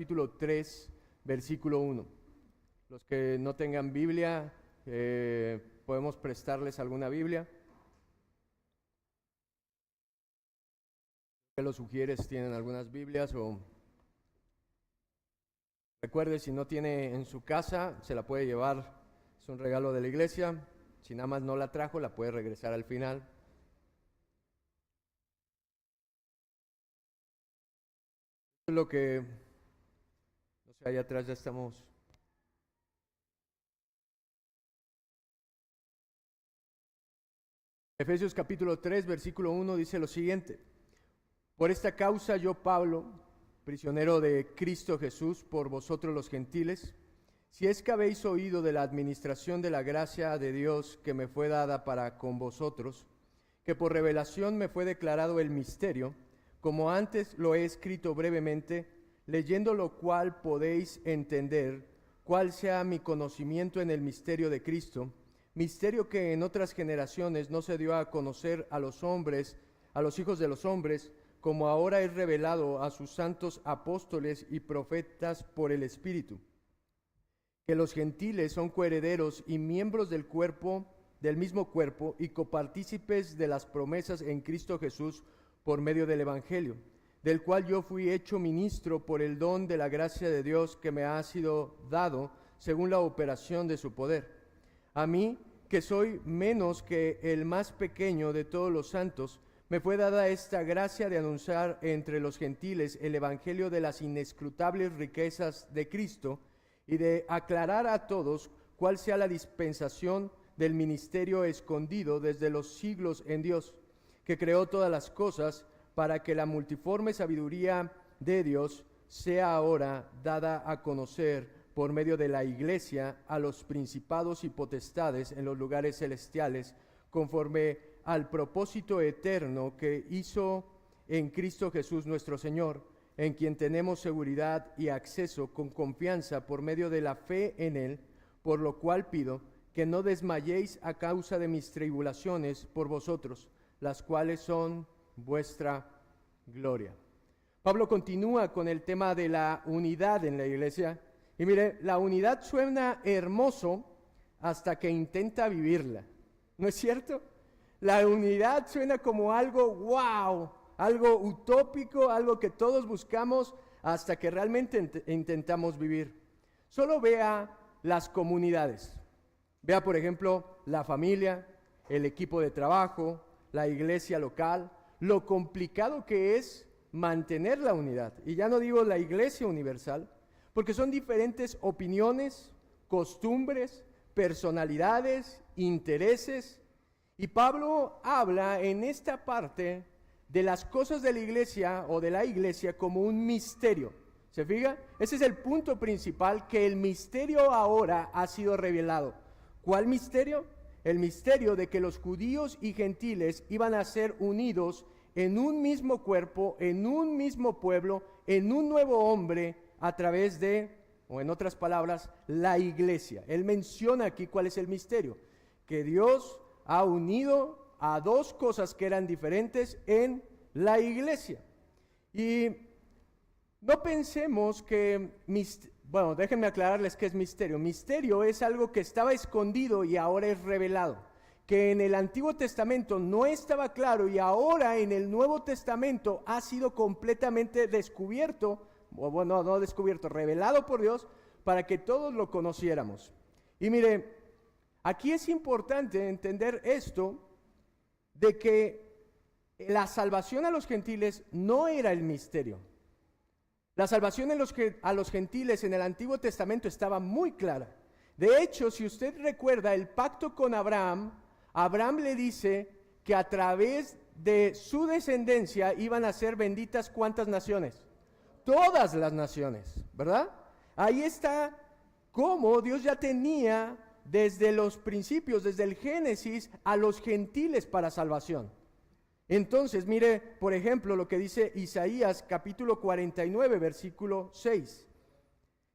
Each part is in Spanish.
capítulo 3, versículo 1. Los que no tengan Biblia, podemos prestarles alguna Biblia. ¿Qué los sugieres? ¿Tienen algunas Biblias? Recuerde, si no tiene en su casa, se la puede llevar. Es un regalo de la iglesia. Si nada más no la trajo, la puede regresar al final. Es lo que, no sé, allá atrás ya estamos. Efesios capítulo 3, versículo 1 dice lo siguiente: Por esta causa yo, Pablo, prisionero de Cristo Jesús, por vosotros los gentiles, si es que habéis oído de la administración de la gracia de Dios que me fue dada para con vosotros, que por revelación me fue declarado el misterio, como antes lo he escrito brevemente, leyendo lo cual podéis entender cuál sea mi conocimiento en el misterio de Cristo, misterio que en otras generaciones no se dio a conocer a los hombres, a los hijos de los hombres, como ahora es revelado a sus santos apóstoles y profetas por el Espíritu, que los gentiles son coherederos y miembros del cuerpo, del mismo cuerpo, y copartícipes de las promesas en Cristo Jesús por medio del Evangelio, del cual yo fui hecho ministro por el don de la gracia de Dios que me ha sido dado según la operación de su poder. A mí, que soy menos que el más pequeño de todos los santos, me fue dada esta gracia de anunciar entre los gentiles el evangelio de las inescrutables riquezas de Cristo y de aclarar a todos cuál sea la dispensación del ministerio escondido desde los siglos en Dios, que creó todas las cosas para que la multiforme sabiduría de Dios sea ahora dada a conocer por medio de la Iglesia a los principados y potestades en los lugares celestiales, conforme al propósito eterno que hizo en Cristo Jesús nuestro Señor, en quien tenemos seguridad y acceso con confianza por medio de la fe en Él, por lo cual pido que no desmayéis a causa de mis tribulaciones por vosotros, las cuales son vuestra gloria. Pablo continúa con el tema de la unidad en la iglesia. Y mire, la unidad suena hermoso hasta que intenta vivirla. ¿No es cierto? La unidad suena como algo wow, algo utópico, algo que todos buscamos hasta que realmente intentamos vivir. Solo vea las comunidades. Vea, por ejemplo, la familia, el equipo de trabajo, la iglesia local, lo complicado que es mantener la unidad. Y ya no digo la iglesia universal, porque son diferentes opiniones, costumbres, personalidades, intereses. Y Pablo habla en esta parte de las cosas de la iglesia o de la iglesia como un misterio. ¿Se fija? Ese es el punto principal, que el misterio ahora ha sido revelado. ¿Cuál misterio? El misterio de que los judíos y gentiles iban a ser unidos en un mismo cuerpo, en un mismo pueblo, en un nuevo hombre, a través de, o en otras palabras, la iglesia. Él menciona aquí cuál es el misterio, que Dios ha unido a dos cosas que eran diferentes en la iglesia. Y no pensemos que, bueno, déjenme aclararles qué es misterio. Misterio es algo que estaba escondido y ahora es revelado, que en el Antiguo Testamento no estaba claro y ahora en el Nuevo Testamento ha sido completamente descubierto, o bueno, no descubierto, revelado por Dios, para que todos lo conociéramos. Y mire, aquí es importante entender esto, de que la salvación a los gentiles no era el misterio. La salvación a los gentiles en el Antiguo Testamento estaba muy clara. De hecho, si usted recuerda el pacto con Abraham, Abraham le dice que a través de su descendencia iban a ser benditas ¿cuántas naciones? Todas las naciones, ¿verdad? Ahí está cómo Dios ya tenía desde los principios, desde el Génesis, a los gentiles para salvación. Entonces, mire, por ejemplo, lo que dice Isaías capítulo 49, versículo 6.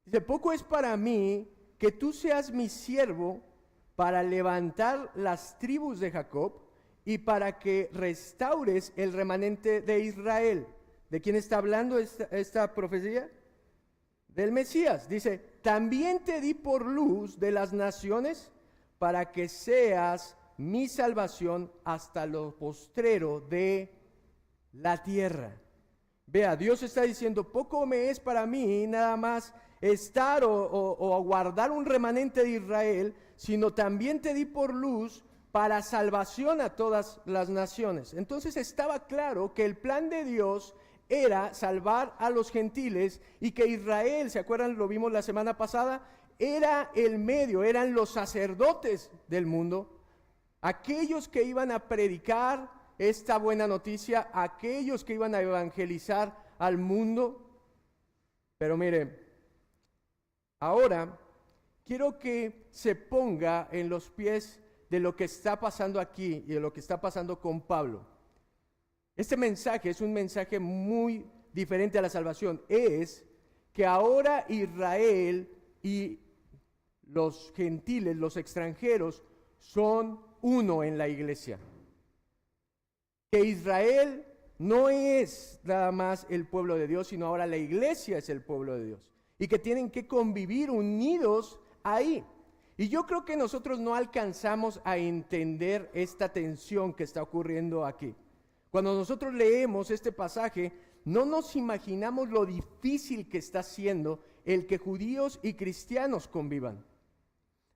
Dice: poco es para mí que tú seas mi siervo para levantar las tribus de Jacob y para que restaures el remanente de Israel. ¿De quién está hablando esta profecía? del Mesías. Dice, también te di por luz de las naciones para que seas mi salvación hasta lo postrero de la tierra. Vea, Dios está diciendo, poco me es para mí nada más estar o guardar un remanente de Israel, sino también te di por luz para salvación a todas las naciones. Entonces estaba claro que el plan de Dios era salvar a los gentiles y que Israel, ¿se acuerdan? Lo vimos la semana pasada, era el medio, eran los sacerdotes del mundo, aquellos que iban a predicar esta buena noticia, aquellos que iban a evangelizar al mundo. Pero mire, ahora quiero que se ponga en los pies de lo que está pasando aquí y de lo que está pasando con Pablo. Este mensaje es un mensaje muy diferente a la salvación. Es que ahora Israel y los gentiles, los extranjeros, son uno en la iglesia. Que Israel no es nada más el pueblo de Dios, sino ahora la iglesia es el pueblo de Dios. Y que tienen que convivir unidos ahí. Y yo creo que nosotros no alcanzamos a entender esta tensión que está ocurriendo aquí. Cuando nosotros leemos este pasaje, no nos imaginamos lo difícil que está siendo el que judíos y cristianos convivan.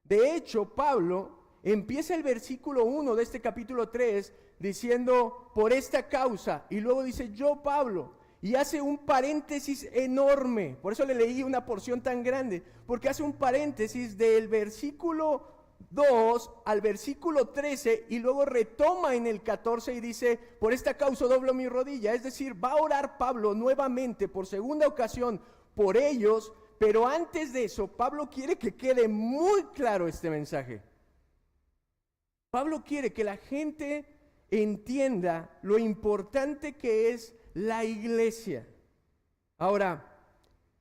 De hecho, Pablo empieza el versículo 1 de este capítulo 3 diciendo, por esta causa, y luego dice, yo Pablo, y hace un paréntesis enorme. Por eso le leí una porción tan grande, porque hace un paréntesis del versículo 2 al versículo 13 y luego retoma en el 14 y dice, por esta causa doblo mi rodilla. Es decir, va a orar Pablo nuevamente por segunda ocasión por ellos, pero antes de eso, Pablo quiere que quede muy claro este mensaje. Pablo quiere que la gente entienda lo importante que es la iglesia. Ahora,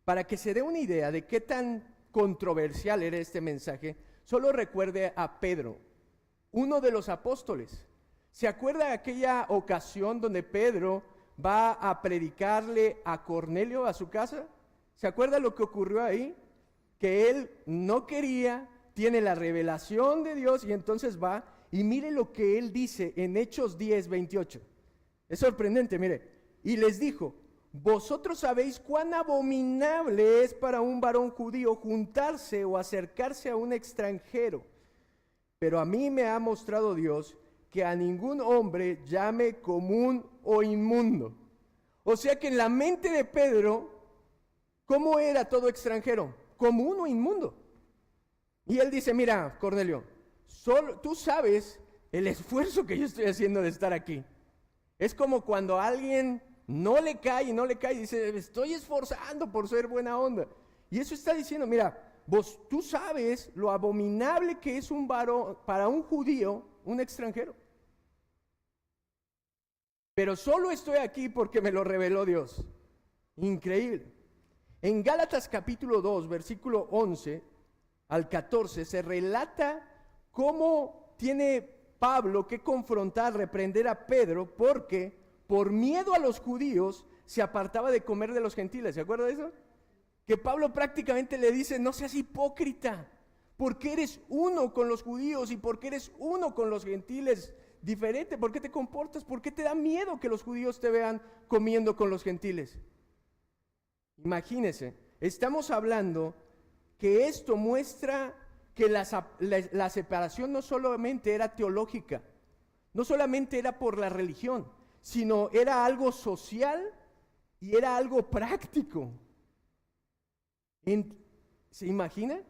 para que se dé una idea de qué tan controversial era este mensaje, solo recuerde a Pedro, uno de los apóstoles. ¿Se acuerda de aquella ocasión donde Pedro va a predicarle a Cornelio a su casa? ¿Se acuerda lo que ocurrió ahí? Que él no quería, tiene la revelación de Dios y entonces va y mire lo que él dice en Hechos 10:28. Es sorprendente, mire. Y les dijo, vosotros sabéis cuán abominable es para un varón judío juntarse o acercarse a un extranjero. Pero a mí me ha mostrado Dios que a ningún hombre llame común o inmundo. O sea que en la mente de Pedro, ¿cómo era todo extranjero? Común o inmundo. Y él dice, mira, Cornelio, tú sabes el esfuerzo que yo estoy haciendo de estar aquí. Es como cuando a alguien no le cae y dice, estoy esforzando por ser buena onda. Y eso está diciendo, mira, tú sabes lo abominable que es un varón, para un judío, un extranjero. Pero solo estoy aquí porque me lo reveló Dios. Increíble. En Gálatas capítulo 2, versículo 11 al 14, se relata cómo tiene Pablo que confrontar, reprender a Pedro, porque por miedo a los judíos se apartaba de comer de los gentiles. ¿Se acuerda de eso? Que Pablo prácticamente le dice, no seas hipócrita, porque eres uno con los judíos y porque eres uno con los gentiles diferente. ¿Por qué te comportas? ¿Por qué te da miedo que los judíos te vean comiendo con los gentiles? Imagínense, estamos hablando que esto muestra que la separación no solamente era teológica, no solamente era por la religión, sino era algo social y era algo práctico. ¿Se imagina?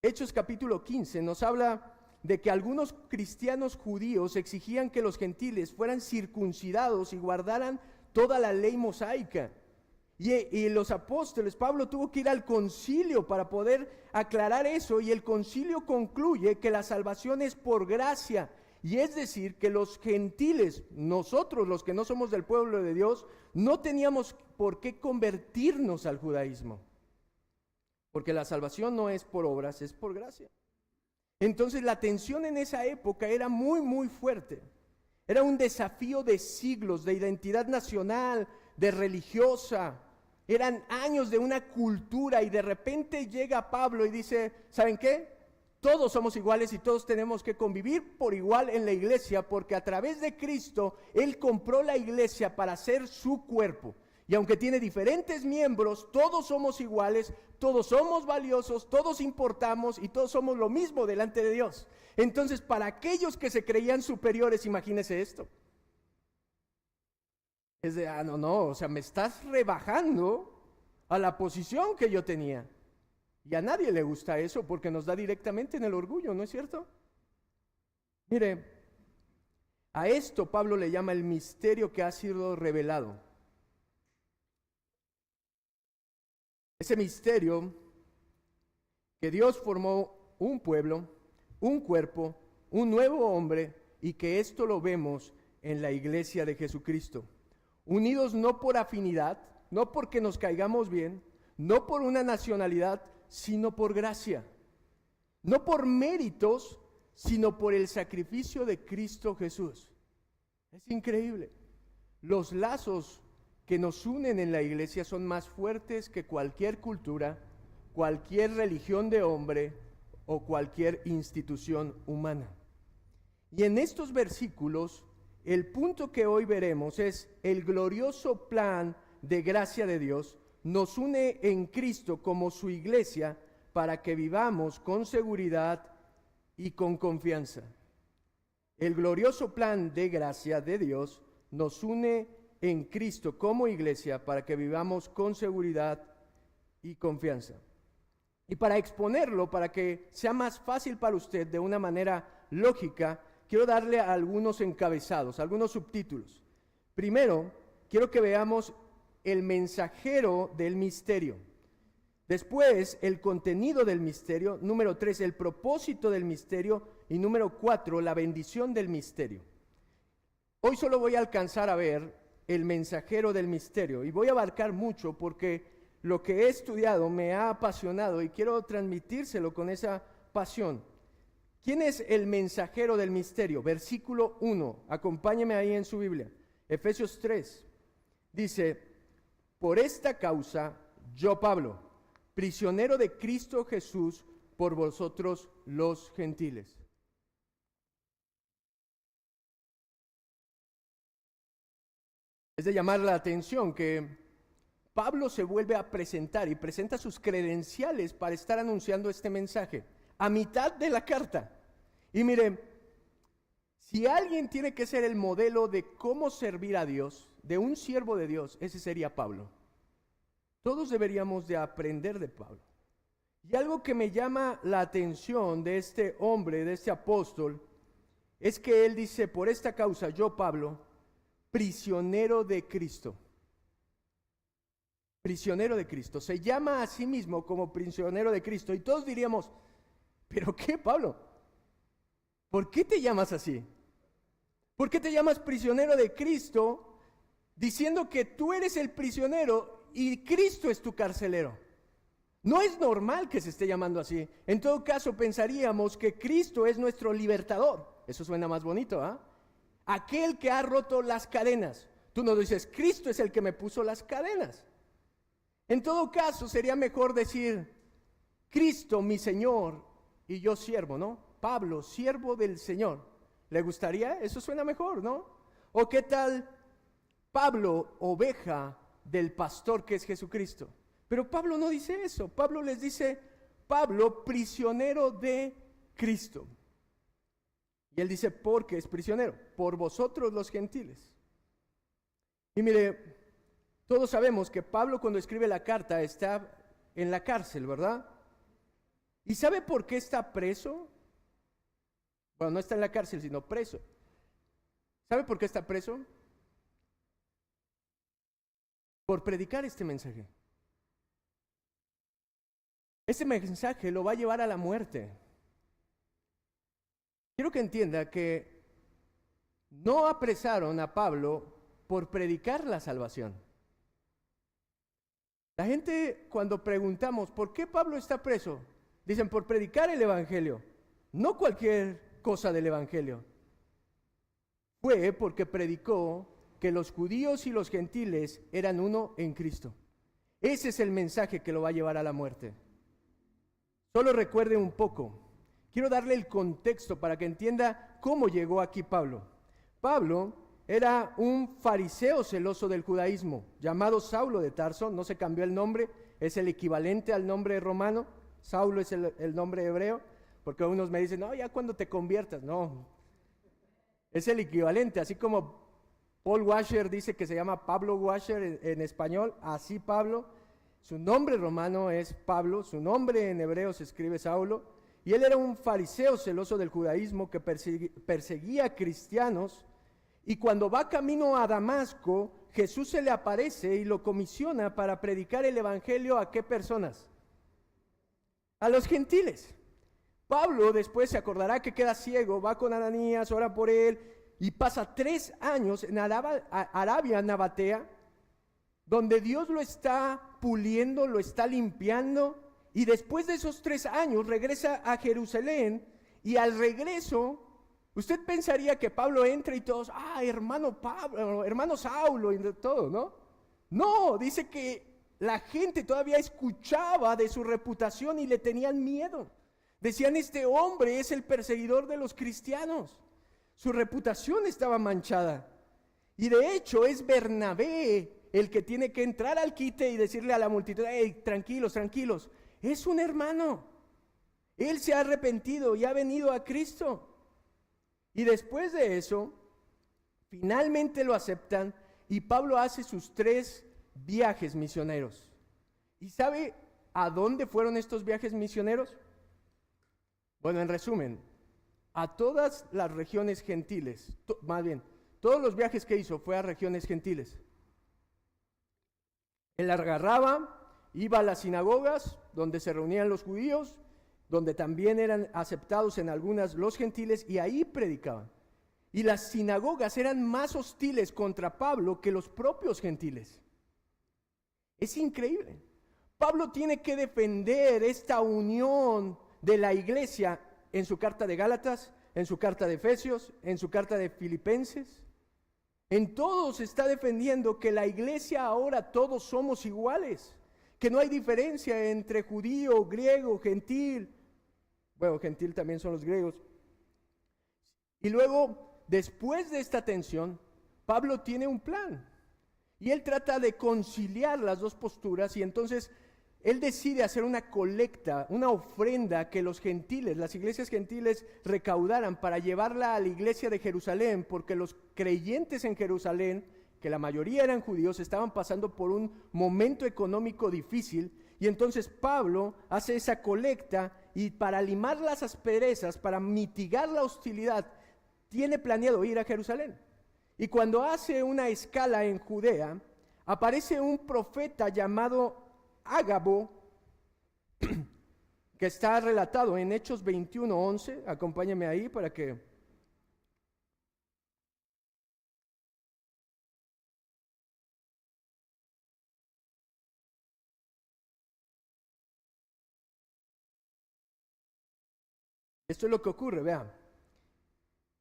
Hechos capítulo 15 nos habla de que algunos cristianos judíos exigían que los gentiles fueran circuncidados y guardaran toda la ley mosaica. Y los apóstoles, Pablo tuvo que ir al concilio para poder aclarar eso, y el concilio concluye que la salvación es por gracia, y es decir, que los gentiles, nosotros los que no somos del pueblo de Dios, no teníamos por qué convertirnos al judaísmo, porque la salvación no es por obras, es por gracia. Entonces la tensión en esa época era muy, muy fuerte. Era un desafío de siglos, de identidad nacional, de religiosa, Eran años de una cultura y de repente llega Pablo y dice, ¿saben qué? Todos somos iguales y todos tenemos que convivir por igual en la iglesia porque a través de Cristo Él compró la iglesia para ser su cuerpo. Y aunque tiene diferentes miembros, todos somos iguales, todos somos valiosos, todos importamos y todos somos lo mismo delante de Dios. Entonces, para aquellos que se creían superiores, imagínense esto. Es de, no, o sea, me estás rebajando a la posición que yo tenía. Y a nadie le gusta eso porque nos da directamente en el orgullo, ¿no es cierto? Mire, a esto Pablo le llama el misterio que ha sido revelado. Ese misterio que Dios formó un pueblo, un cuerpo, un nuevo hombre y que esto lo vemos en la iglesia de Jesucristo. Unidos no por afinidad, no porque nos caigamos bien, no por una nacionalidad, sino por gracia. No por méritos, sino por el sacrificio de Cristo Jesús. Es increíble. Los lazos que nos unen en la iglesia son más fuertes que cualquier cultura, cualquier religión de hombre o cualquier institución humana. Y en estos versículos, el punto que hoy veremos es el glorioso plan de gracia de Dios nos une en Cristo como su iglesia para que vivamos con seguridad y con confianza. El glorioso plan de gracia de Dios nos une en Cristo como iglesia para que vivamos con seguridad y confianza. Y para exponerlo, para que sea más fácil para usted de una manera lógica, quiero darle algunos encabezados, algunos subtítulos. Primero, quiero que veamos el mensajero del misterio. Después, el contenido del misterio. Número 3, el propósito del misterio. Y número 4, la bendición del misterio. Hoy solo voy a alcanzar a ver el mensajero del misterio. Y voy a abarcar mucho porque lo que he estudiado me ha apasionado y quiero transmitírselo con esa pasión. ¿Quién es el mensajero del misterio? Versículo 1. Acompáñeme ahí en su Biblia. Efesios 3. Dice, por esta causa, yo Pablo, prisionero de Cristo Jesús, por vosotros los gentiles. Es de llamar la atención que Pablo se vuelve a presentar y presenta sus credenciales para estar anunciando este mensaje a mitad de la carta. Y miren, si alguien tiene que ser el modelo de cómo servir a Dios, de un siervo de Dios, ese sería Pablo. Todos deberíamos de aprender de Pablo. Y algo que me llama la atención de este hombre, de este apóstol, es que él dice, por esta causa yo, Pablo, prisionero de Cristo. Prisionero de Cristo. Se llama a sí mismo como prisionero de Cristo. Y todos diríamos, ¿pero qué, Pablo? ¿Por qué te llamas así? ¿Por qué te llamas prisionero de Cristo diciendo que tú eres el prisionero y Cristo es tu carcelero? No es normal que se esté llamando así. En todo caso, pensaríamos que Cristo es nuestro libertador. Eso suena más bonito, ¿ah? Aquel que ha roto las cadenas. Tú no dices, Cristo es el que me puso las cadenas. En todo caso, sería mejor decir, Cristo, mi Señor, y yo siervo, ¿no? Pablo, siervo del Señor. ¿Le gustaría? Eso suena mejor, ¿no? ¿O qué tal Pablo, oveja del pastor que es Jesucristo? Pero Pablo no dice eso. Pablo les dice, Pablo, prisionero de Cristo. Y él dice, ¿por qué es prisionero? Por vosotros los gentiles. Y mire, todos sabemos que Pablo cuando escribe la carta está en la cárcel, ¿verdad? ¿Y sabe por qué está preso? Bueno, no está en la cárcel, sino preso. ¿Sabe por qué está preso? Por predicar este mensaje. Este mensaje lo va a llevar a la muerte. Quiero que entienda que no apresaron a Pablo por predicar la salvación. La gente, cuando preguntamos por qué Pablo está preso, dicen por predicar el evangelio, no cualquier cosa del evangelio. Fue porque predicó que los judíos y los gentiles eran uno en Cristo. Ese es el mensaje que lo va a llevar a la muerte. Solo recuerde un poco. Quiero darle el contexto para que entienda cómo llegó aquí Pablo. Pablo era un fariseo celoso del judaísmo, llamado Saulo de Tarso. No se cambió el nombre, es el equivalente al nombre romano. Saulo es el nombre hebreo, porque unos me dicen, no, ya cuando te conviertas. No, es el equivalente, así como Paul Washer dice que se llama Pablo Washer en español, así Pablo, su nombre romano es Pablo, su nombre en hebreo se escribe Saulo, y él era un fariseo celoso del judaísmo que perseguía a cristianos, y cuando va camino a Damasco, Jesús se le aparece y lo comisiona para predicar el evangelio ¿a qué personas? A los gentiles. Pablo después se acordará que queda ciego, va con Ananías, ora por él, y pasa 3 años en Arabia Nabatea, donde Dios lo está puliendo, lo está limpiando, y después de esos 3 años regresa a Jerusalén, y al regreso, usted pensaría que Pablo entra y todos, hermano Pablo, hermano Saulo, y todo, ¿no? No, dice que la gente todavía escuchaba de su reputación y le tenían miedo. Decían, este hombre es el perseguidor de los cristianos. Su reputación estaba manchada. Y de hecho es Bernabé el que tiene que entrar al quite y decirle a la multitud, hey, tranquilos, tranquilos, es un hermano. Él se ha arrepentido y ha venido a Cristo. Y después de eso, finalmente lo aceptan y Pablo hace sus 3 viajes misioneros. ¿Y sabe a dónde fueron estos viajes misioneros? Bueno, en resumen, a todas las regiones gentiles, más bien, todos los viajes que hizo fue a regiones gentiles. Él agarraba, iba a las sinagogas donde se reunían los judíos, donde también eran aceptados en algunas los gentiles, y ahí predicaban. Y las sinagogas eran más hostiles contra Pablo que los propios gentiles. Es increíble. Pablo tiene que defender esta unión de la iglesia en su carta de Gálatas, en su carta de Efesios, en su carta de Filipenses. En todos está defendiendo que la iglesia ahora todos somos iguales, que no hay diferencia entre judío, griego, gentil. Bueno, gentil también son los griegos. Y luego, después de esta tensión, Pablo tiene un plan. Y él trata de conciliar las dos posturas y entonces él decide hacer una colecta, una ofrenda que los gentiles, las iglesias gentiles recaudaran para llevarla a la iglesia de Jerusalén, porque los creyentes en Jerusalén, que la mayoría eran judíos, estaban pasando por un momento económico difícil, y entonces Pablo hace esa colecta y para limar las asperezas, para mitigar la hostilidad, tiene planeado ir a Jerusalén. Y cuando hace una escala en Judea, aparece un profeta llamado Ágabo, que está relatado en Hechos 21:11. Acompáñame ahí para que... Esto es lo que ocurre, vean.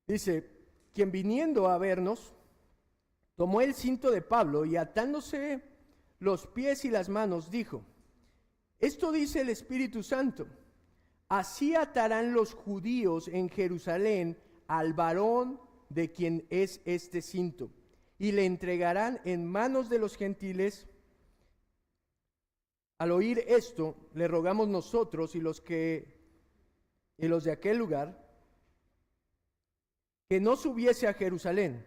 Dice, quien viniendo a vernos, tomó el cinto de Pablo y atándose los pies y las manos, dijo, esto dice el Espíritu Santo, así atarán los judíos en Jerusalén al varón de quien es este cinto, y le entregarán en manos de los gentiles. Al oír esto, le rogamos nosotros y los de aquel lugar, que no subiese a Jerusalén.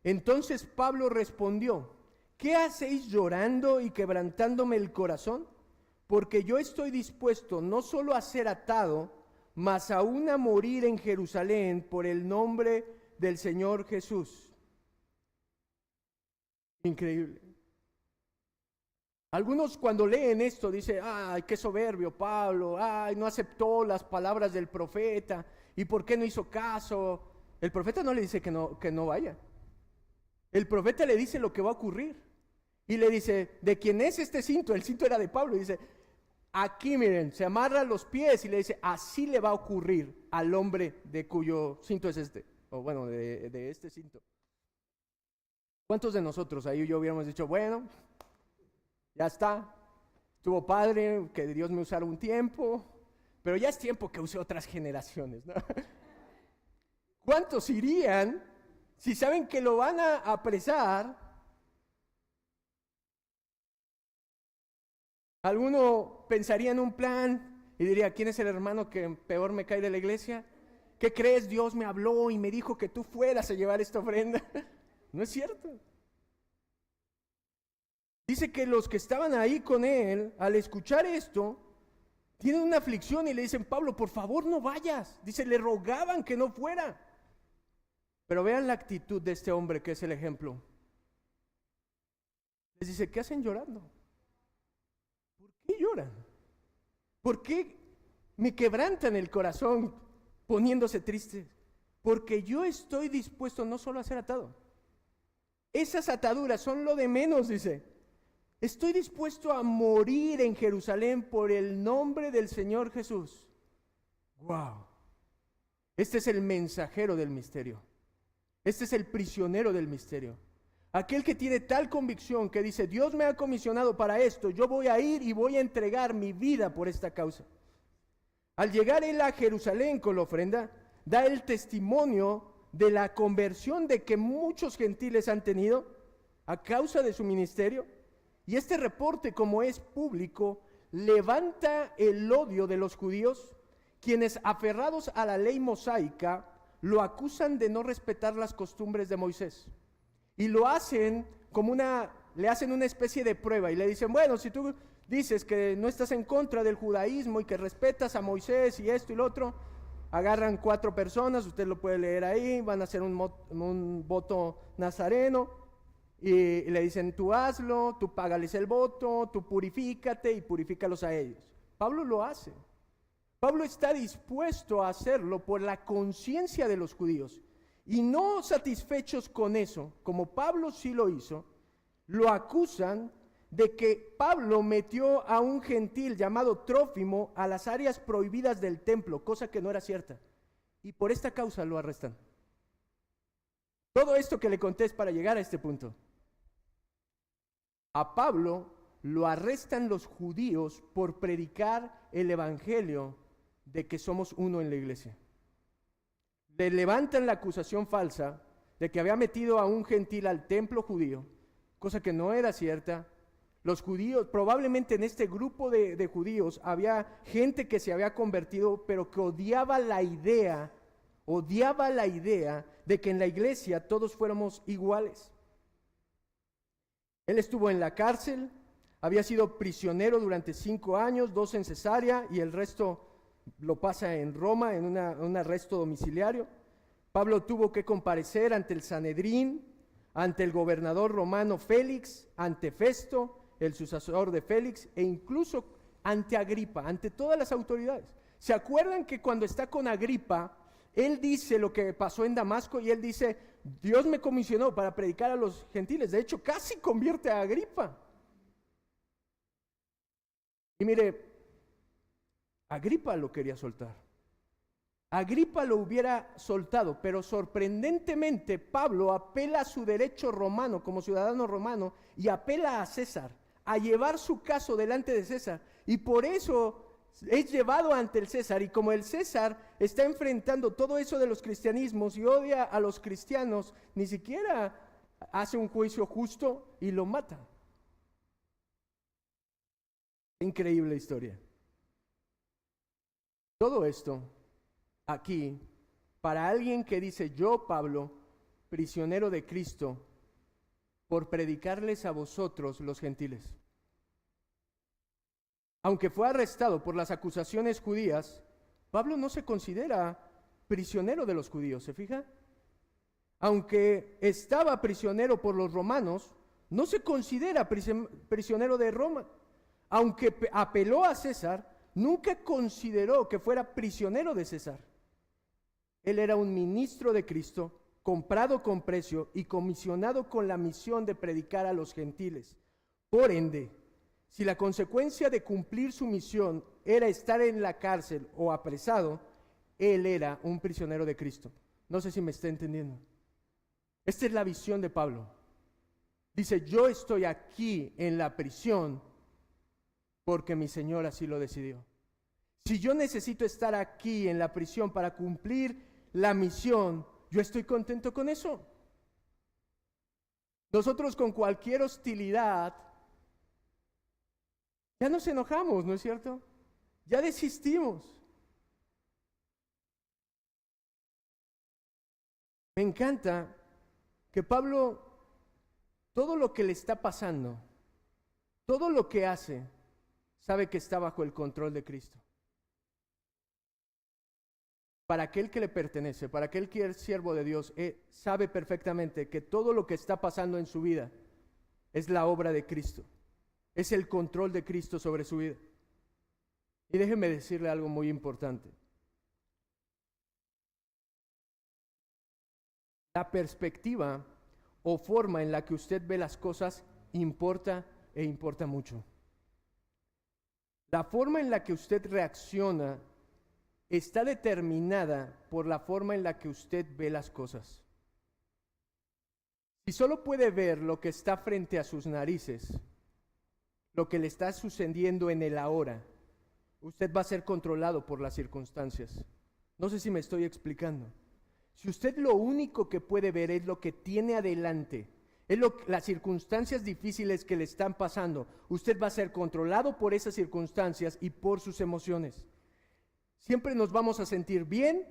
Entonces Pablo respondió, ¿qué hacéis llorando y quebrantándome el corazón? Porque yo estoy dispuesto no solo a ser atado, mas aún a morir en Jerusalén por el nombre del Señor Jesús. Increíble. Algunos cuando leen esto dicen, ay, qué soberbio Pablo, ay, no aceptó las palabras del profeta, ¿y por qué no hizo caso? El profeta no le dice que no vaya. El profeta le dice lo que va a ocurrir. Y le dice, ¿de quién es este cinto? El cinto era de Pablo. Y dice, aquí miren, se amarra los pies y le dice, así le va a ocurrir al hombre de cuyo cinto es este. O bueno, de este cinto. ¿Cuántos de nosotros ahí yo hubiéramos dicho, bueno, ya está, Estuvo padre que Dios me usara un tiempo, pero ya es tiempo que use otras generaciones, ¿no? ¿Cuántos irían si saben que lo van a apresar? Alguno pensaría en un plan y diría, ¿quién es el hermano que peor me cae de la iglesia? ¿Qué crees? Dios me habló y me dijo que tú fueras a llevar esta ofrenda. No es cierto. Dice que los que estaban ahí con él, al escuchar esto, tienen una aflicción y le dicen, Pablo, por favor no vayas. Dice, le rogaban que no fuera. Pero vean la actitud de este hombre que es el ejemplo. Les dice, ¿qué hacen llorando? ¿Por qué lloran? ¿Por qué me quebrantan el corazón poniéndose tristes? Porque yo estoy dispuesto no solo a ser atado. Esas ataduras son lo de menos, dice. Estoy dispuesto a morir en Jerusalén por el nombre del Señor Jesús. ¡Wow! Este es el mensajero del misterio. Este es el prisionero del misterio. Aquel que tiene tal convicción que dice, Dios me ha comisionado para esto, yo voy a ir y voy a entregar mi vida por esta causa. Al llegar él a Jerusalén con la ofrenda, da el testimonio de la conversión de que muchos gentiles han tenido a causa de su ministerio. Y este reporte, como es público, levanta el odio de los judíos, quienes aferrados a la ley mosaica, lo acusan de no respetar las costumbres de Moisés. Y lo hacen le hacen una especie de prueba y le dicen, bueno, si tú dices que no estás en contra del judaísmo y que respetas a Moisés y esto y lo otro, agarran 4 personas, usted lo puede leer ahí, van a hacer un voto nazareno y le dicen, tú hazlo, tú págales el voto, tú purifícate y purifícalos a ellos. Pablo lo hace. Pablo está dispuesto a hacerlo por la conciencia de los judíos. Y no satisfechos con eso, como Pablo sí lo hizo, lo acusan de que Pablo metió a un gentil llamado Trófimo a las áreas prohibidas del templo, cosa que no era cierta. Y por esta causa lo arrestan. Todo esto que le conté es para llegar a este punto. A Pablo lo arrestan los judíos por predicar el evangelio de que somos uno en la iglesia. Le levantan la acusación falsa de que había metido a un gentil al templo judío, cosa que no era cierta. Los judíos, probablemente en este grupo de judíos había gente que se había convertido, pero que odiaba la idea de que en la iglesia todos fuéramos iguales. Él estuvo en la cárcel, había sido prisionero durante 5 años, 2 en Cesarea y el resto lo pasa en Roma en un arresto domiciliario. Pablo tuvo que comparecer ante el Sanedrín, ante el gobernador romano Félix, ante Festo, el sucesor de Félix, e incluso ante Agripa, ante todas las autoridades. ¿Se acuerdan que cuando está con Agripa, él dice lo que pasó en Damasco y él dice, Dios me comisionó para predicar a los gentiles? De hecho, casi convierte a Agripa. Y mire, Agripa lo quería soltar. Agripa lo hubiera soltado, pero sorprendentemente Pablo apela a su derecho romano como ciudadano romano y apela a César a llevar su caso delante de César. Y por eso es llevado ante el César. Y como el César está enfrentando todo eso de los cristianismos y odia a los cristianos, ni siquiera hace un juicio justo y lo mata. Increíble historia. Todo esto aquí, para alguien que dice, yo, Pablo, prisionero de Cristo, por predicarles a vosotros los gentiles. Aunque fue arrestado por las acusaciones judías, Pablo no se considera prisionero de los judíos, ¿se fija? Aunque estaba prisionero por los romanos, no se considera prisionero de Roma. Aunque apeló a César, nunca consideró que fuera prisionero de César. Él era un ministro de Cristo, comprado con precio y comisionado con la misión de predicar a los gentiles. Por ende, si la consecuencia de cumplir su misión era estar en la cárcel o apresado, él era un prisionero de Cristo. No sé si me está entendiendo. Esta es la visión de Pablo. Dice, yo estoy aquí en la prisión porque mi Señor así lo decidió. Si yo necesito estar aquí en la prisión para cumplir la misión, yo estoy contento con eso. Nosotros con cualquier hostilidad ya nos enojamos, ¿no es cierto? Ya desistimos. Me encanta que Pablo, todo lo que le está pasando, todo lo que hace, sabe que está bajo el control de Cristo. Para aquel que le pertenece, para aquel que es siervo de Dios, sabe perfectamente que todo lo que está pasando en su vida es la obra de Cristo, es el control de Cristo sobre su vida. Y déjeme decirle algo muy importante. La perspectiva o forma en la que usted ve las cosas importa e importa mucho. La forma en la que usted reacciona está determinada por la forma en la que usted ve las cosas. Si solo puede ver lo que está frente a sus narices, lo que le está sucediendo en el ahora, usted va a ser controlado por las circunstancias. No sé si me estoy explicando. Si usted lo único que puede ver es lo que tiene adelante, las circunstancias difíciles que le están pasando, usted va a ser controlado por esas circunstancias y por sus emociones. Siempre nos vamos a sentir bien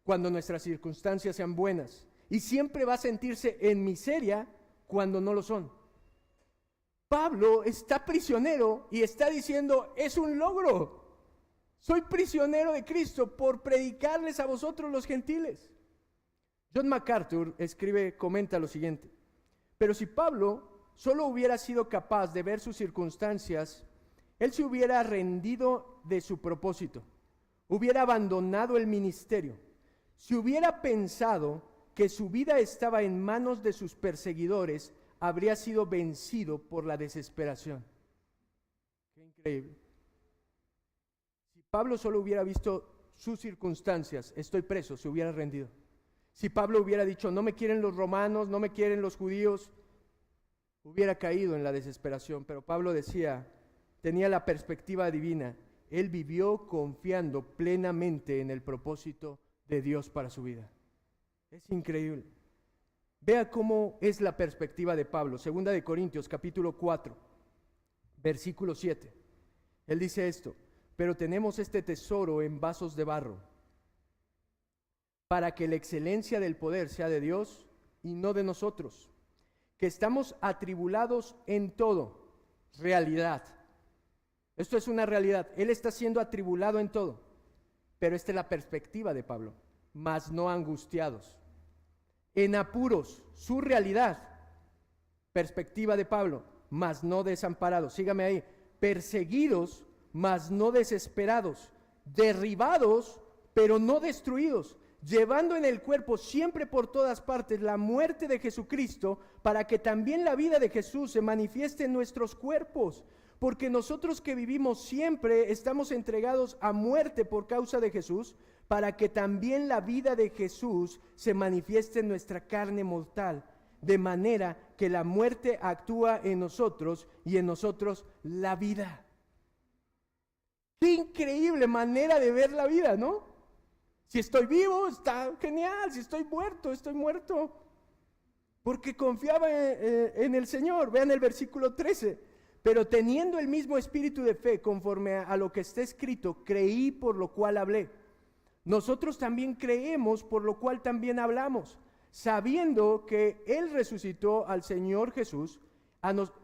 cuando nuestras circunstancias sean buenas, y siempre va a sentirse en miseria cuando no lo son. Pablo está prisionero y está diciendo, es un logro. Soy prisionero de Cristo por predicarles a vosotros los gentiles. John MacArthur comenta lo siguiente: pero si Pablo solo hubiera sido capaz de ver sus circunstancias, él se hubiera rendido de su propósito, hubiera abandonado el ministerio. Si hubiera pensado que su vida estaba en manos de sus perseguidores, habría sido vencido por la desesperación. Qué increíble. Si Pablo solo hubiera visto sus circunstancias, estoy preso, se hubiera rendido. Si Pablo hubiera dicho, no me quieren los romanos, no me quieren los judíos, hubiera caído en la desesperación. Pero Pablo tenía la perspectiva divina. Él vivió confiando plenamente en el propósito de Dios para su vida. Es increíble. Vea cómo es la perspectiva de Pablo. 2 Corintios capítulo 4, versículo 7. Él dice esto: pero tenemos este tesoro en vasos de barro, para que la excelencia del poder sea de Dios y no de nosotros, que estamos atribulados en todo. Realidad. Esto es una realidad. Él está siendo atribulado en todo. Pero esta es la perspectiva de Pablo. Mas no angustiados. En apuros, su realidad. Perspectiva de Pablo. Mas no desamparados. Sígame ahí. Perseguidos, mas no desesperados. Derribados, pero no destruidos. Llevando en el cuerpo siempre por todas partes la muerte de Jesucristo, para que también la vida de Jesús se manifieste en nuestros cuerpos. Porque nosotros que vivimos siempre estamos entregados a muerte por causa de Jesús, para que también la vida de Jesús se manifieste en nuestra carne mortal, de manera que la muerte actúa en nosotros y en nosotros la vida. Qué increíble manera de ver la vida, ¿no? Si estoy vivo, está genial. Si estoy muerto, estoy muerto. Porque confiaba en el Señor. Vean el versículo 13. Pero teniendo el mismo espíritu de fe, conforme a lo que está escrito, creí, por lo cual hablé. Nosotros también creemos, por lo cual también hablamos, sabiendo que Él resucitó al Señor Jesús,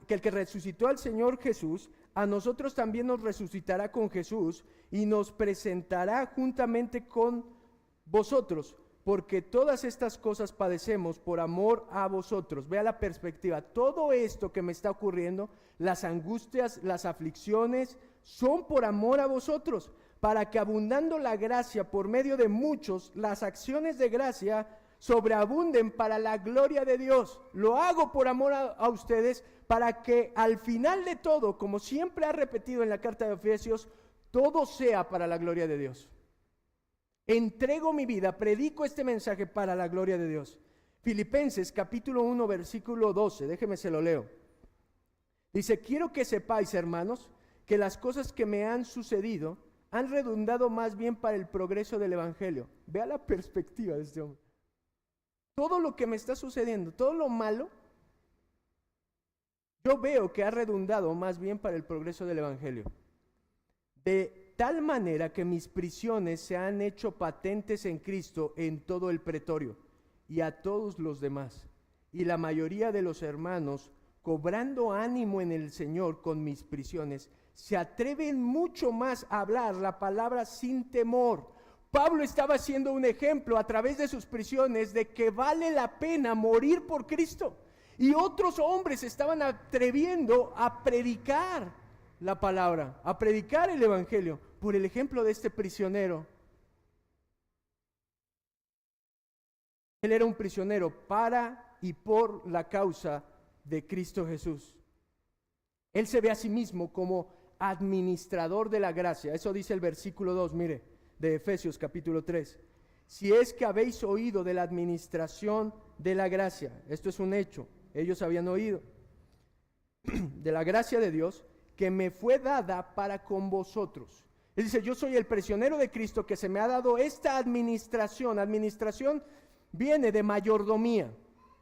que el que resucitó al Señor Jesús, a nosotros también nos resucitará con Jesús y nos presentará juntamente con vosotros, porque todas estas cosas padecemos por amor a vosotros. Vea la perspectiva. Todo esto que me está ocurriendo, las angustias, las aflicciones, son por amor a vosotros, para que abundando la gracia por medio de muchos, las acciones de gracia sobreabunden para la gloria de Dios. Lo hago por amor a ustedes, para que al final de todo, como siempre ha repetido en la carta de Efesios, todo sea para la gloria de Dios. Entrego mi vida, predico este mensaje para la gloria de Dios. Filipenses capítulo 1 versículo 12, déjeme se lo leo. Dice: quiero que sepáis, hermanos, que las cosas que me han sucedido han redundado más bien para el progreso del Evangelio. Vea la perspectiva de este hombre. Todo lo que me está sucediendo, todo lo malo, yo veo que ha redundado más bien para el progreso del Evangelio. De tal manera que mis prisiones se han hecho patentes en Cristo en todo el pretorio y a todos los demás. Y la mayoría de los hermanos, cobrando ánimo en el Señor con mis prisiones, se atreven mucho más a hablar la palabra sin temor. Pablo estaba haciendo un ejemplo a través de sus prisiones de que vale la pena morir por Cristo. Y otros hombres estaban atreviendo a predicar la palabra, a predicar el Evangelio, por el ejemplo de este prisionero. Él era un prisionero para y por la causa de Cristo Jesús. Él se ve a sí mismo como administrador de la gracia. Eso dice el versículo 2, mire, de Efesios capítulo 3. Si es que habéis oído de la administración de la gracia, esto es un hecho, ellos habían oído de la gracia de Dios que me fue dada para con vosotros. Él dice, yo soy el prisionero de Cristo que se me ha dado esta administración. Administración viene de mayordomía.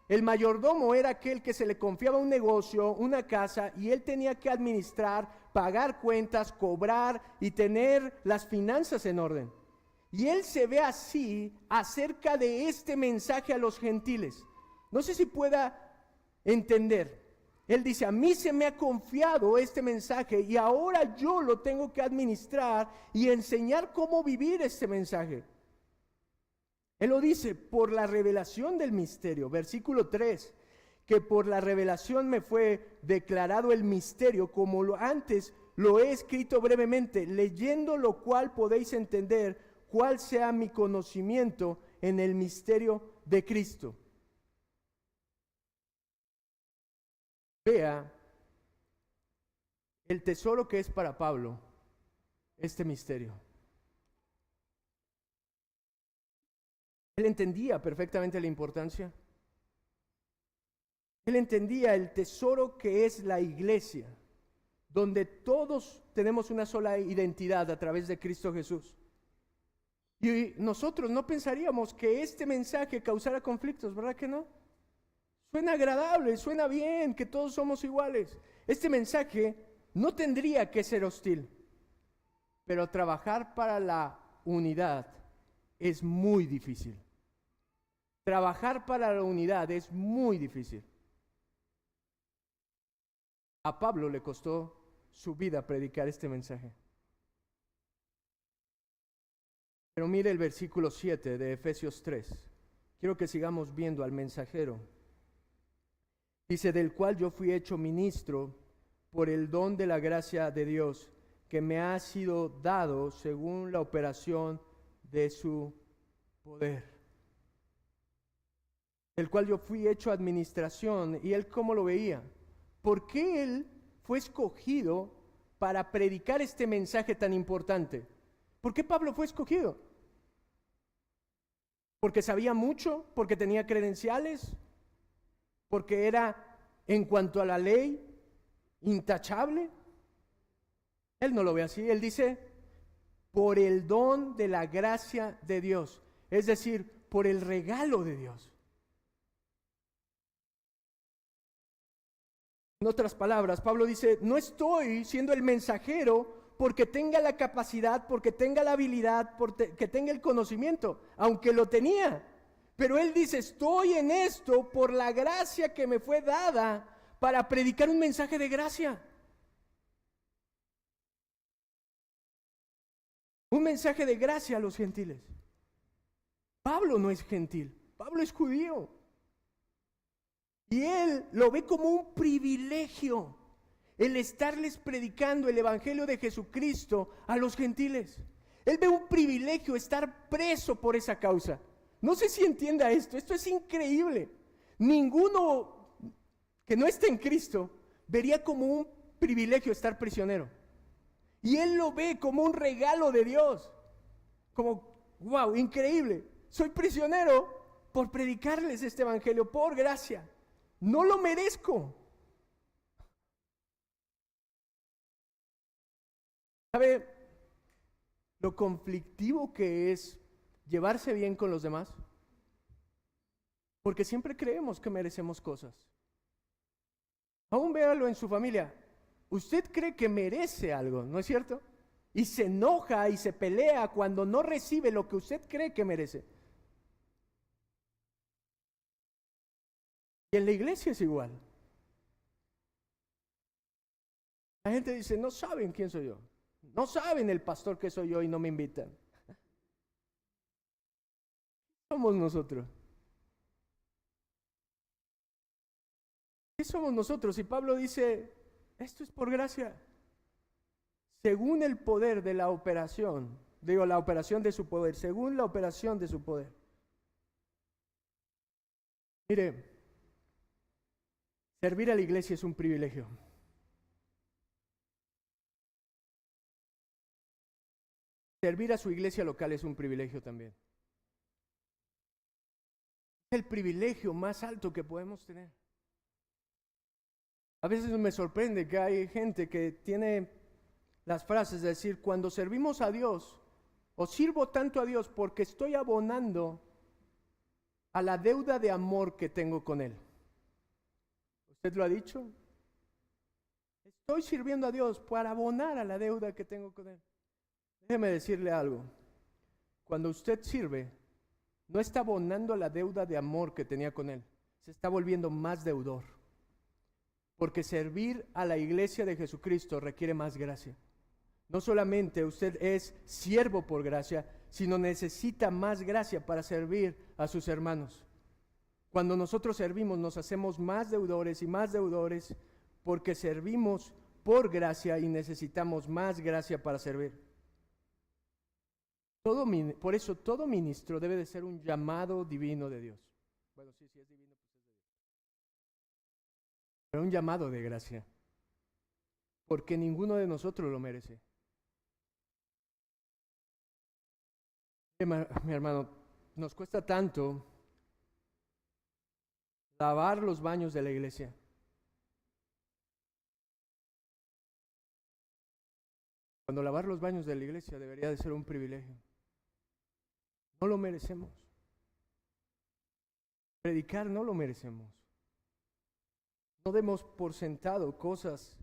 El mayordomo era aquel que se le confiaba un negocio, una casa, y él tenía que administrar, pagar cuentas, cobrar y tener las finanzas en orden. Y él se ve así acerca de este mensaje a los gentiles. No sé si pueda entender. Él dice, a mí se me ha confiado este mensaje y ahora yo lo tengo que administrar y enseñar cómo vivir este mensaje. Él lo dice, por la revelación del misterio, versículo 3, que por la revelación me fue declarado el misterio, como antes lo he escrito brevemente, leyendo lo cual podéis entender cuál sea mi conocimiento en el misterio de Cristo. Vea el tesoro que es para Pablo este misterio. Él entendía perfectamente la importancia. Él entendía el tesoro que es la iglesia, donde todos tenemos una sola identidad a través de Cristo Jesús. Y nosotros no pensaríamos que este mensaje causara conflictos, ¿verdad que no? Suena agradable, suena bien, que todos somos iguales. Este mensaje no tendría que ser hostil, pero trabajar para la unidad es muy difícil. Trabajar para la unidad es muy difícil. A Pablo le costó su vida predicar este mensaje. Pero mire el versículo 7 de Efesios 3. Quiero que sigamos viendo al mensajero. Dice, del cual yo fui hecho ministro por el don de la gracia de Dios, que me ha sido dado según la operación de su poder. Del cual yo fui hecho administración. ¿Y él cómo lo veía? ¿Por qué él fue escogido para predicar este mensaje tan importante? ¿Por qué Pablo fue escogido? ¿Porque sabía mucho? ¿Porque tenía credenciales? ¿Porque era, en cuanto a la ley, intachable? Él no lo ve así. Él dice, por el don de la gracia de Dios. Es decir, por el regalo de Dios. En otras palabras, Pablo dice, no estoy siendo el mensajero porque tenga la capacidad, porque tenga la habilidad, porque tenga el conocimiento, aunque lo tenía. Pero él dice, estoy en esto por la gracia que me fue dada para predicar un mensaje de gracia. Un mensaje de gracia a los gentiles. Pablo no es gentil, Pablo es judío. Y él lo ve como un privilegio el estarles predicando el evangelio de Jesucristo a los gentiles. Él ve un privilegio estar preso por esa causa. No sé si entienda esto es increíble. Ninguno que no esté en Cristo vería como un privilegio estar prisionero. Y él lo ve como un regalo de Dios. Como, wow, increíble. Soy prisionero por predicarles este evangelio, por gracia. No lo merezco. ¿Sabe lo conflictivo que es llevarse bien con los demás? Porque siempre creemos que merecemos cosas. Aún véalo en su familia. Usted cree que merece algo, ¿no es cierto? Y se enoja y se pelea cuando no recibe lo que usted cree que merece. Y en la iglesia es igual. La gente dice, no saben quién soy yo. No saben el pastor que soy yo y no me invitan. Somos nosotros. ¿Qué somos nosotros? Y Pablo dice, esto es por gracia. Según el poder de la operación, la operación de su poder, según la operación de su poder. Mire, servir a la iglesia es un privilegio. Servir a su iglesia local es un privilegio también. Es el privilegio más alto que podemos tener. A veces me sorprende que hay gente que tiene las frases de decir, cuando servimos a Dios, o sirvo tanto a Dios porque estoy abonando a la deuda de amor que tengo con Él. ¿Usted lo ha dicho? Estoy sirviendo a Dios para abonar a la deuda que tengo con Él. Déjeme decirle algo. Cuando usted sirve, no está abonando a la deuda de amor que tenía con Él. Se está volviendo más deudor. Porque servir a la iglesia de Jesucristo requiere más gracia. No solamente usted es siervo por gracia, sino necesita más gracia para servir a sus hermanos. Cuando nosotros servimos, nos hacemos más deudores y más deudores porque servimos por gracia y necesitamos más gracia para servir. Por eso todo ministro debe de ser un llamado divino de Dios. Bueno, sí, es divino, pues es de Dios. Pero un llamado de gracia. Porque ninguno de nosotros lo merece. Mi hermano, nos cuesta tanto lavar los baños de la iglesia. Cuando lavar los baños de la iglesia debería de ser un privilegio. No lo merecemos. Predicar no lo merecemos. No demos por sentado cosas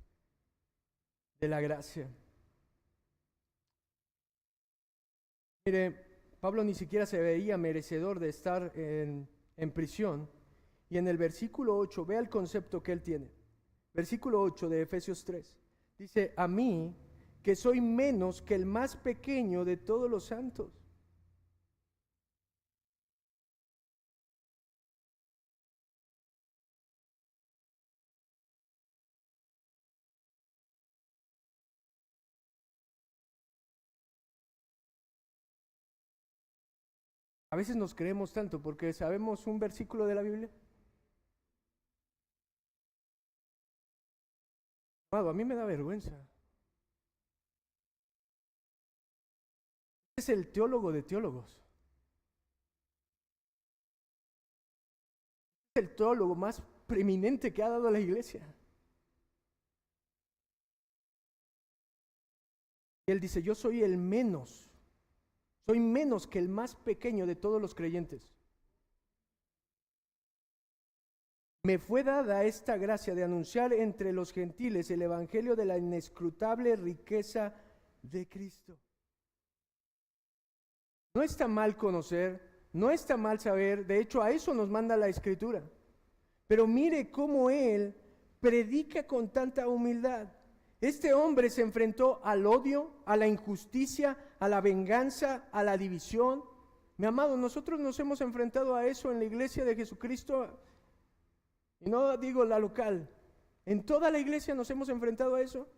de la gracia. Mire, Pablo ni siquiera se veía merecedor de estar en prisión. Y en el versículo 8, vea el concepto que él tiene. Versículo 8 de Efesios 3. Dice, a mí, que soy menos que el más pequeño de todos los santos. A veces nos creemos tanto porque sabemos un versículo de la Biblia. Amado, a mí me da vergüenza. Es el teólogo de teólogos. Es el teólogo más preeminente que ha dado la iglesia. Y él dice, yo soy el menos. Soy menos que el más pequeño de todos los creyentes. Me fue dada esta gracia de anunciar entre los gentiles el evangelio de la inescrutable riqueza de Cristo. No está mal conocer, no está mal saber, de hecho a eso nos manda la Escritura. Pero mire cómo él predica con tanta humildad. Este hombre se enfrentó al odio, a la injusticia, a la venganza, a la división. Mi amado, nosotros nos hemos enfrentado a eso en la iglesia de Jesucristo, y no digo la local, en toda la iglesia nos hemos enfrentado a eso.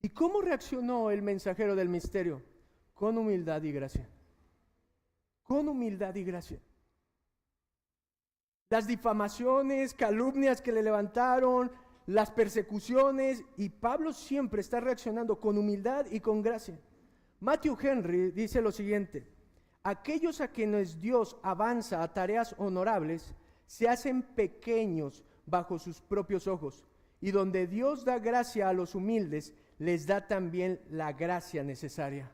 ¿Y cómo reaccionó el mensajero del misterio? Con humildad y gracia. Con humildad y gracia. Las difamaciones, calumnias que le levantaron, las persecuciones, y Pablo siempre está reaccionando con humildad y con gracia. Matthew Henry dice lo siguiente: aquellos a quienes Dios avanza a tareas honorables se hacen pequeños bajo sus propios ojos, y donde Dios da gracia a los humildes, les da también la gracia necesaria.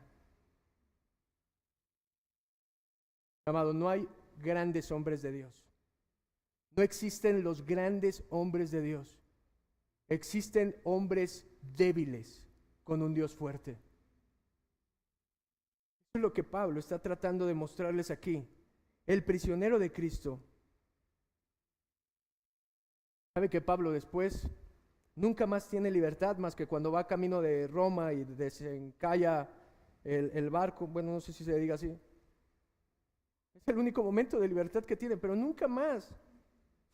Amado, no hay grandes hombres de Dios. No existen los grandes hombres de Dios. Existen hombres débiles con un Dios fuerte. Eso es lo que Pablo está tratando de mostrarles aquí. El prisionero de Cristo. ¿Sabe que Pablo después nunca más tiene libertad más que cuando va camino de Roma y desencalla el barco? Bueno, no sé si se diga así. Es el único momento de libertad que tiene, pero nunca más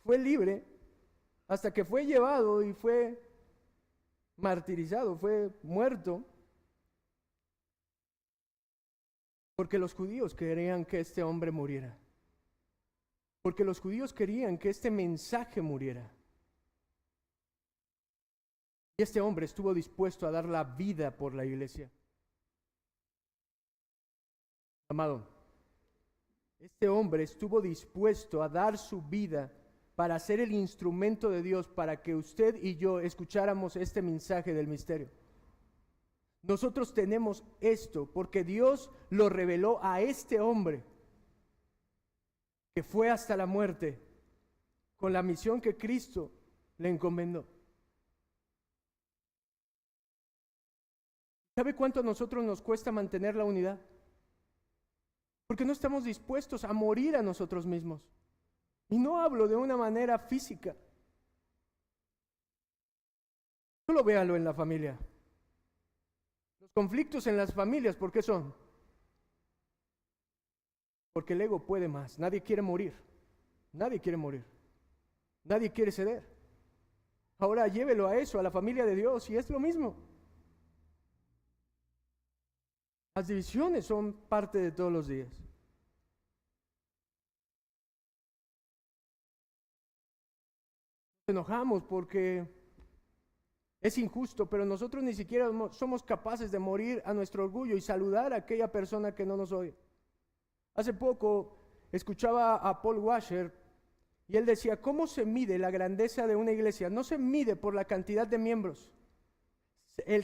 fue libre hasta que fue llevado y fue martirizado, fue muerto, porque los judíos querían que este hombre muriera, porque los judíos querían que este mensaje muriera. Y este hombre estuvo dispuesto a dar la vida por la iglesia. Amado, este hombre estuvo dispuesto a dar su vida para ser el instrumento de Dios para que usted y yo escucháramos este mensaje del misterio. Nosotros tenemos esto porque Dios lo reveló a este hombre que fue hasta la muerte con la misión que Cristo le encomendó. ¿Sabe cuánto a nosotros nos cuesta mantener la unidad? Porque no estamos dispuestos a morir a nosotros mismos. Y no hablo de una manera física. Solo véalo en la familia. Los conflictos en las familias, ¿por qué son? Porque el ego puede más. Nadie quiere morir. Nadie quiere morir. Nadie quiere ceder. Ahora llévelo a eso, a la familia de Dios, y es lo mismo. Las divisiones son parte de todos los días. Nos enojamos porque es injusto, pero nosotros ni siquiera somos capaces de morir a nuestro orgullo y saludar a aquella persona que no nos oye. Hace poco escuchaba a Paul Washer y él decía, ¿cómo se mide la grandeza de una iglesia? No se mide por la cantidad de miembros.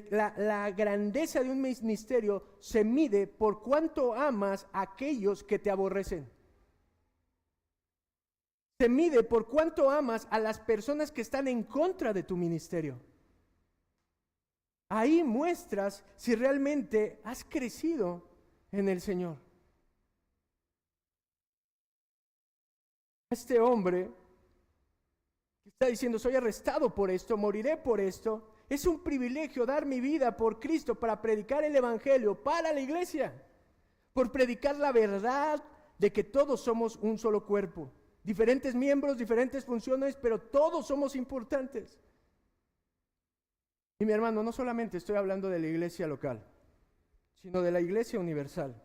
La grandeza de un ministerio se mide por cuánto amas a aquellos que te aborrecen. Se mide por cuánto amas a las personas que están en contra de tu ministerio. Ahí muestras si realmente has crecido en el Señor. Este hombre que está diciendo, soy arrestado por esto, moriré por esto. Es un privilegio dar mi vida por Cristo para predicar el Evangelio para la iglesia, por predicar la verdad de que todos somos un solo cuerpo, diferentes miembros, diferentes funciones, pero todos somos importantes. Y mi hermano, no solamente estoy hablando de la iglesia local, sino de la iglesia universal.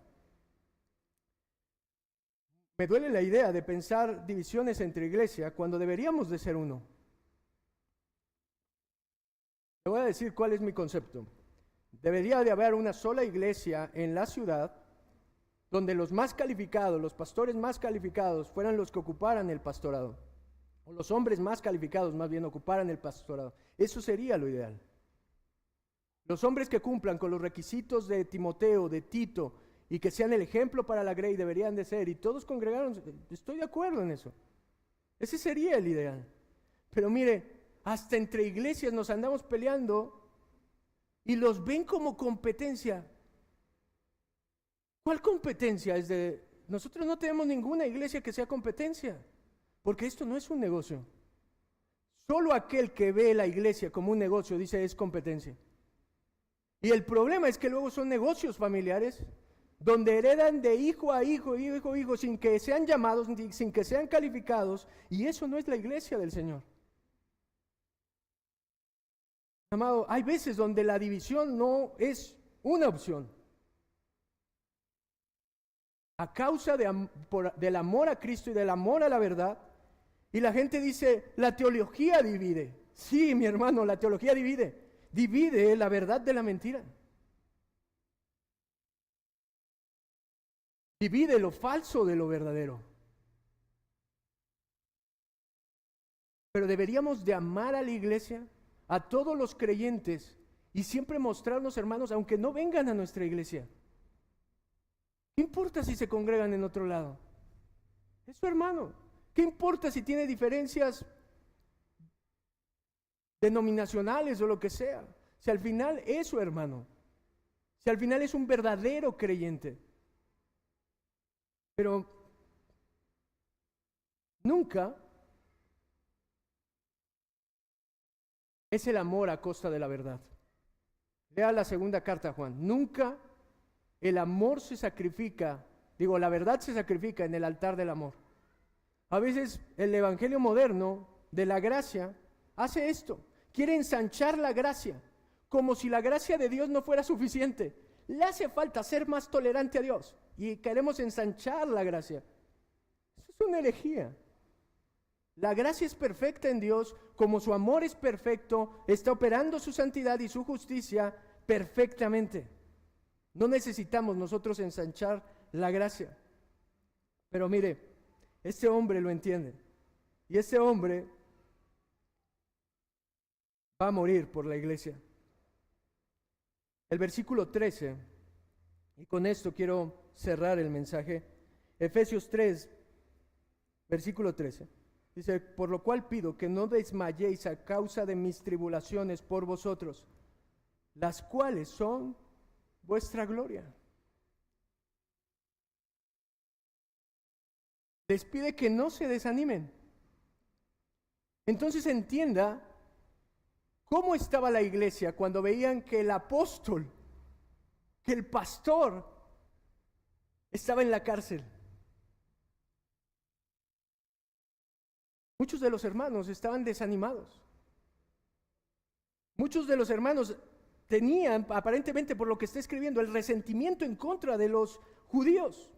Me duele la idea de pensar divisiones entre iglesia cuando deberíamos de ser uno. Le voy a decir cuál es mi concepto. Debería de haber una sola iglesia en la ciudad donde los más calificados, los pastores más calificados fueran los que ocuparan el pastorado. O los hombres más calificados más bien ocuparan el pastorado. Eso sería lo ideal. Los hombres que cumplan con los requisitos de Timoteo, de Tito, y que sean el ejemplo para la grey deberían de ser. Y todos congregaron, estoy de acuerdo en eso. Ese sería el ideal. Pero mire, hasta entre iglesias nos andamos peleando y los ven como competencia. ¿Cuál competencia? Nosotros no tenemos ninguna iglesia que sea competencia, porque esto no es un negocio. Solo aquel que ve la iglesia como un negocio dice es competencia. Y el problema es que luego son negocios familiares donde heredan de hijo a hijo, hijo a hijo, sin que sean llamados, sin que sean calificados, y eso no es la iglesia del Señor. Amado, hay veces donde la división no es una opción. A causa del amor a Cristo y del amor a la verdad, y la gente dice, la teología divide. Sí, mi hermano, la teología divide. Divide la verdad de la mentira. Divide lo falso de lo verdadero. Pero deberíamos de amar a la iglesia, a todos los creyentes, y siempre mostrarnos hermanos, aunque no vengan a nuestra iglesia. ¿Qué importa si se congregan en otro lado? Es su hermano. ¿Qué importa si tiene diferencias denominacionales o lo que sea? Si al final es su hermano. Si al final es un verdadero creyente. Pero nunca es el amor a costa de la verdad. Lea la segunda carta a Juan. Nunca el amor se sacrifica, la verdad se sacrifica en el altar del amor. A veces el evangelio moderno de la gracia hace esto. Quiere ensanchar la gracia, como si la gracia de Dios no fuera suficiente. Le hace falta ser más tolerante a Dios y queremos ensanchar la gracia. Eso es una herejía. La gracia es perfecta en Dios, como su amor es perfecto, está operando su santidad y su justicia perfectamente. No necesitamos nosotros ensanchar la gracia. Pero mire, este hombre lo entiende. Y este hombre va a morir por la iglesia. El versículo 13, y con esto quiero cerrar el mensaje. Efesios 3, versículo 13. Dice, por lo cual pido que no desmayéis a causa de mis tribulaciones por vosotros, las cuales son vuestra gloria. Les pide que no se desanimen. Entonces entienda cómo estaba la iglesia cuando veían que el apóstol, que el pastor, estaba en la cárcel. Muchos de los hermanos estaban desanimados. Muchos de los hermanos tenían, aparentemente por lo que está escribiendo, el resentimiento en contra de los judíos.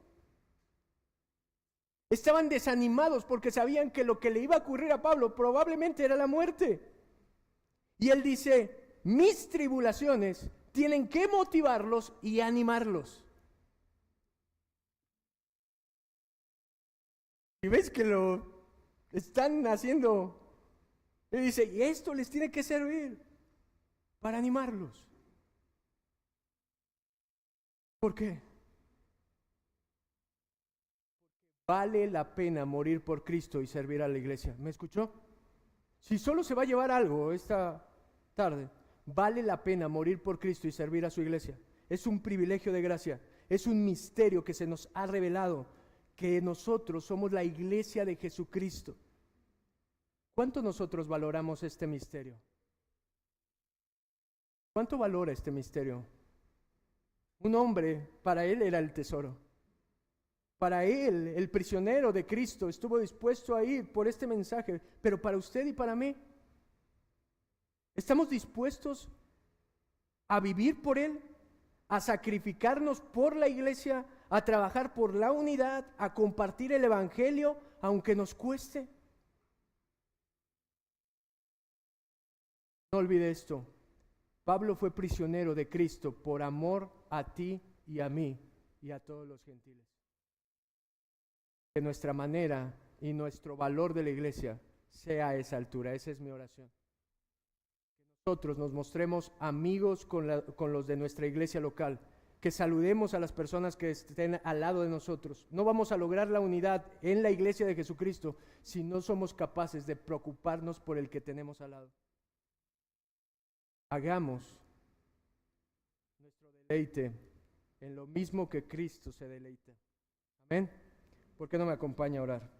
Estaban desanimados porque sabían que lo que le iba a ocurrir a Pablo probablemente era la muerte. Y él dice, mis tribulaciones tienen que motivarlos y animarlos. Y ves que lo están haciendo, él dice, y esto les tiene que servir para animarlos. ¿Por qué? Vale la pena morir por Cristo y servir a la iglesia. ¿Me escuchó? Si solo se va a llevar algo esta tarde, vale la pena morir por Cristo y servir a su iglesia. Es un privilegio de gracia, es un misterio que se nos ha revelado, que nosotros somos la iglesia de Jesucristo. ¿Cuánto nosotros valoramos este misterio? ¿Cuánto valora este misterio? Un hombre, para él era el tesoro. Para él, el prisionero de Cristo, estuvo dispuesto a ir por este mensaje, pero para usted y para mí, ¿estamos dispuestos a vivir por él? ¿A sacrificarnos por la iglesia? ¿A trabajar por la unidad? ¿A compartir el evangelio, aunque nos cueste? No olvide esto. Pablo fue prisionero de Cristo por amor a ti y a mí y a todos los gentiles. Que nuestra manera y nuestro valor de la iglesia sea a esa altura. Esa es mi oración. Que nosotros nos mostremos amigos con los de nuestra iglesia local. Que saludemos a las personas que estén al lado de nosotros. No vamos a lograr la unidad en la iglesia de Jesucristo si no somos capaces de preocuparnos por el que tenemos al lado. Hagamos nuestro deleite en lo mismo que Cristo se deleita. Amén. ¿Por qué no me acompaña a orar?